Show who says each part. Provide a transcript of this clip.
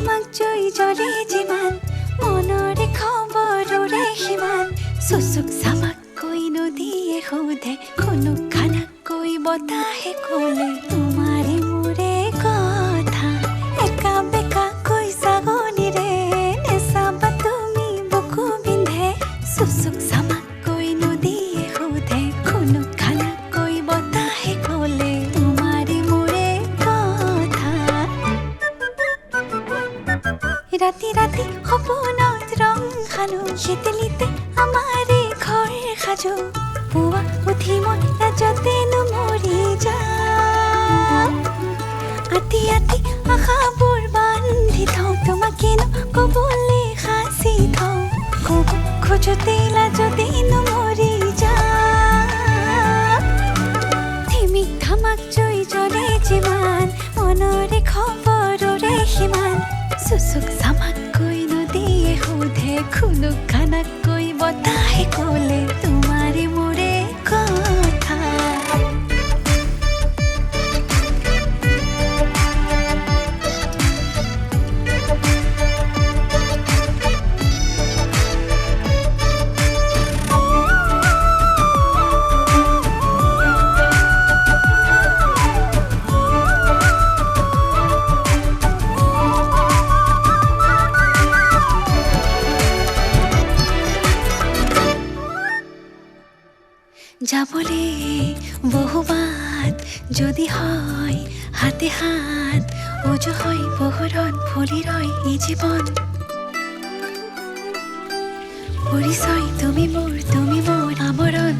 Speaker 1: আমাক জয় জ্বলে যিমান মনৰে খবৰৰে সিমান চুচুক চামাককৈ নদীয়ে সোধে খুনুক খানাকৈ বতাহে ক'লে তোমাৰে মোৰে কথা একা বেকাকৈ ছাগলীৰে নেচাবা তুমি বুকু বিন্ধে চুচুক চামাককৈ নদীয়ে সোধে খুনুক খানাকৈ বতাহে ক'লে তোমাৰে মোৰে কথা ৰাতি ৰাতি সপোনত ৰং সানো সেতেলিতে আমাৰে ঘৰ সাজো পুৱা উঠি মই লাজতেনো মৰি যাওঁ আতি আতি আশাবোৰ বান্ধি থওঁ তোমাকেনো ক'বলৈ সাঁচি থওঁ ক'ব খোজোতে লাজতেনো মৰি যাওঁ ধিমিক ধামাক জয় জ্বলে যিমান মনৰে খবৰৰে সিমান চুচুক চামাককৈ নদীয়ে সোধে খুনুক খানাকৈ বতাহে ক'লে তোমাৰে মোৰে কথা যাবলে বহুবাত যদি হয় হাতে হাত উজু হয় পোহৰত ভৰি ৰয় এই জীৱন পৰিচয় তুমি মোৰ আমৰণ